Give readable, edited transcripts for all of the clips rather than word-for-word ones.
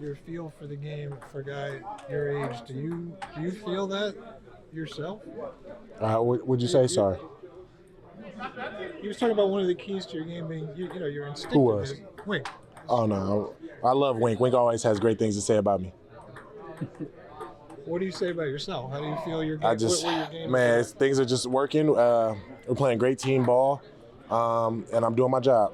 your feel for the game for a guy your age. Do you feel that yourself? What would you say? Sorry. He was talking about one of the keys to your game being your instinctiveness. Who was? Wink. Oh no, I love Wink. Wink always has great things to say about me. What do you say about yourself? How do you feel your game? I just, what your game man, is? things are just working. We're playing great team ball, and I'm doing my job.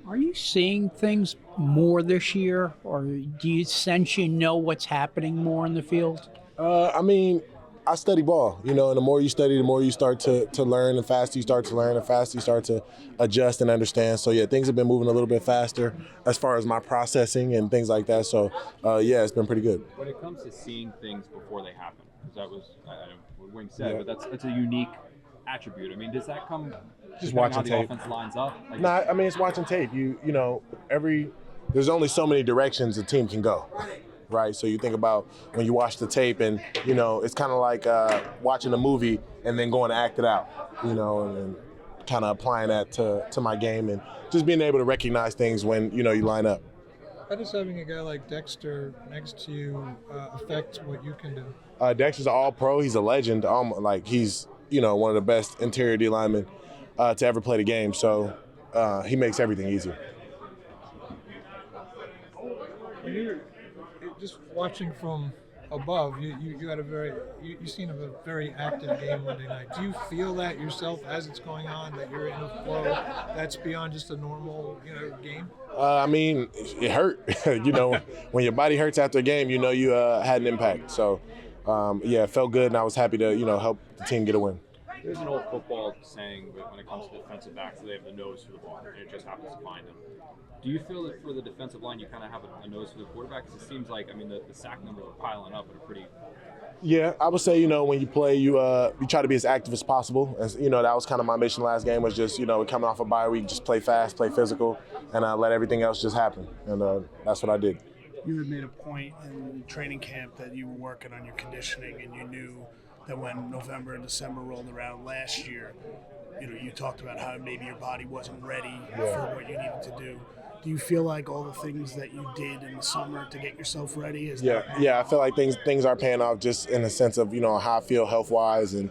Are you seeing things more this year, or do you sense you know what's happening more in the field? I mean, I study ball, and the more you study, the more you start to learn, and faster you start to learn, and faster you start to adjust and understand. So, yeah, things have been moving a little bit faster as far as my processing and things like that. So, yeah, it's been pretty good. When it comes to seeing things before they happen, because that was I don't know what Wing said, but that's a unique attribute. I mean, does that come Just depending watching how the tape. offense lines up? Like, Nah, I mean, it's watching tape. There's only so many directions a team can go, right? So you think about when you watch the tape and, it's kind of like watching a movie and then going to act it out, and then kind of applying that to my game and just being able to recognize things when, you line up. How does having a guy like Dexter next to you affect what you can do? Dexter's an all-pro. He's a legend. He's, one of the best interior D linemen to ever play the game. So he makes everything easier. You're just watching from above. You had you seen a very active game Monday night. Do you feel that yourself as it's going on, that you're in a flow that's beyond just a normal game? I mean, it hurt. When your body hurts after a game, you had an impact. So, yeah, it felt good, and I was happy to help the team get a win. There's an old football saying that when it comes to defensive backs, they have the nose for the ball, and it just happens to find them. Do you feel that for the defensive line, you kind of have a nose for the quarterback? Because it seems like, the sack numbers are piling up at a pretty... Yeah, I would say, when you play, you try to be as active as possible. As, that was kind of my mission last game was just, coming off a bye week, just play fast, play physical, and let everything else just happen. And that's what I did. You had made a point in training camp that you were working on your conditioning, and you knew that when November and December rolled around last year, you talked about how maybe your body wasn't ready for what you needed to do. Do you feel like all the things that you did in the summer to get yourself ready Yeah, I feel like things are paying off just in the sense of, how I feel health-wise and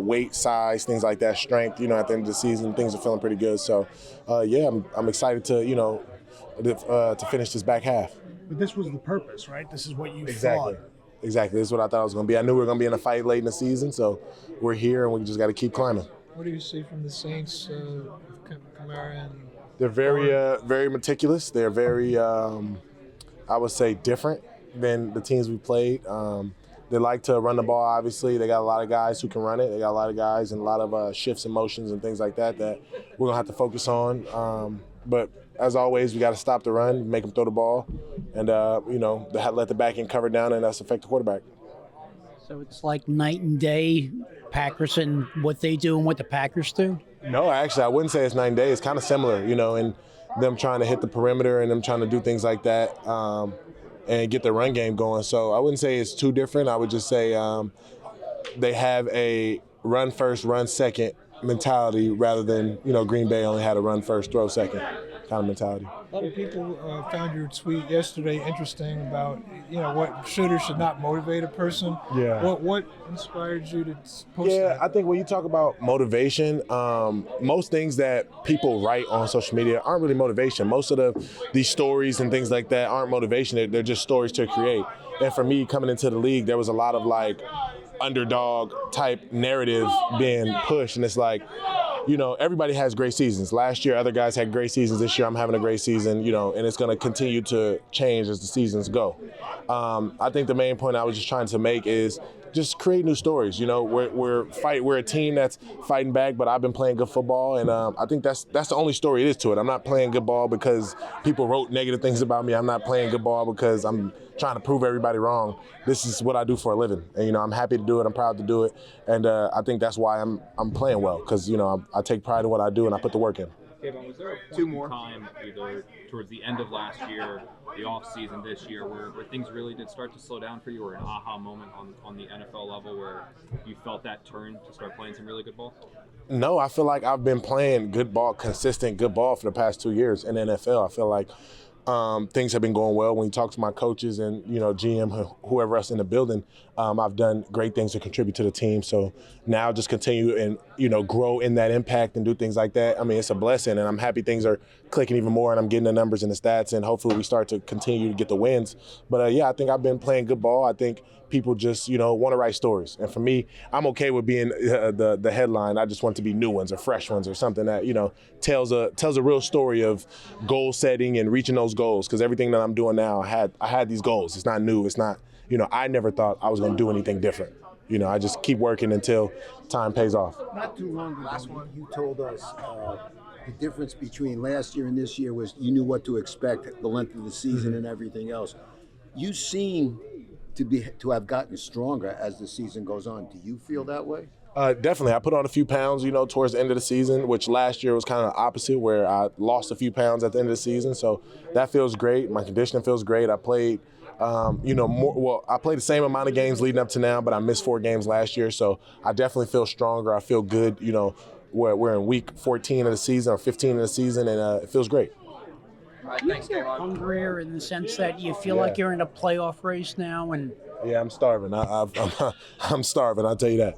weight, size, things like that, strength, at the end of the season, things are feeling pretty good. So, yeah, I'm excited to finish this back half. But this was the purpose, right? This is what you Exactly. thought. Exactly. This is what I thought it was going to be. I knew we were going to be in a fight late in the season, so we're here and we just got to keep climbing. What do you see from the Saints, Kamara and... They're very meticulous. They're very, I would say, different than the teams we played. They like to run the ball, obviously. They got a lot of guys who can run it. They got a lot of guys and a lot of shifts and motions and things like that we're going to have to focus on. But as always, we got to stop the run, make them throw the ball, and, let the back end cover down and that's affect the quarterback. So it's like night and day, Packers and what they do and what the Packers do? No, actually, I wouldn't say it's night and day. It's kind of similar, and them trying to hit the perimeter and them trying to do things like that and get the run game going. So I wouldn't say it's too different. I would just say they have a run first, run second mentality rather than, Green Bay only had a run first, throw second kind of mentality. A lot of people found your tweet yesterday interesting about, what should or should not motivate a person. Yeah. What inspired you to post Yeah, that? I think when you talk about motivation, most things that people write on social media aren't really motivation. Most of these stories and things like that aren't motivation. They're just stories to create. And for me, coming into the league, there was a lot of underdog type narrative being pushed, and it's like, everybody has great seasons. Last year, other guys had great seasons. This year, I'm having a great season, and it's going to continue to change as the seasons go. I think the main point I was just trying to make is just create new stories. We're a team that's fighting back, but I've been playing good football, and I think that's the only story it is to it. I'm not playing good ball because people wrote negative things about me. I'm not playing good ball because I'm trying to prove everybody wrong. This is what I do for a living, and I'm happy to do it. I'm proud to do it, and I think that's why I'm playing well, because I take pride in what I do and I put the work in. Kayvon, was there a point in time, either towards the end of last year, the off season this year, where things really did start to slow down for you, or an aha moment on the NFL level where you felt that turn to start playing some really good ball? No, I feel like I've been playing good ball, consistent good ball for the past 2 years in the NFL. I feel like things have been going well. When you talk to my coaches and, GM, whoever else in the building, I've done great things to contribute to the team. So now just continue and, grow in that impact and do things like that. I mean, it's a blessing, and I'm happy things are clicking even more and I'm getting the numbers and the stats, and hopefully we start to continue to get the wins. But, I think I've been playing good ball. I think people just, want to write stories. And for me, I'm okay with being the headline. I just want to be new ones or fresh ones or something that, tells a real story of goal setting and reaching those goals. Because everything that I'm doing now, I had these goals. It's not new. It's not, I never thought I was going to do anything different. I just keep working until time pays off. Not too long ago, you told us the difference between last year and this year was you knew what to expect, the length of the season and everything else. You seem to have gotten stronger as the season goes on. Do you feel that way? Definitely. I put on a few pounds, towards the end of the season, which last year was kind of the opposite, where I lost a few pounds at the end of the season. So that feels great. My conditioning feels great. I played, more. Well, I played the same amount of games leading up to now, but I missed 4 games last year. So I definitely feel stronger. I feel good. We're in week 14 of the season or 15 of the season, and it feels great. Do you feel hungrier in the sense that you feel like you're in a playoff race now? And yeah, I'm starving. I'm starving. I'll tell you that.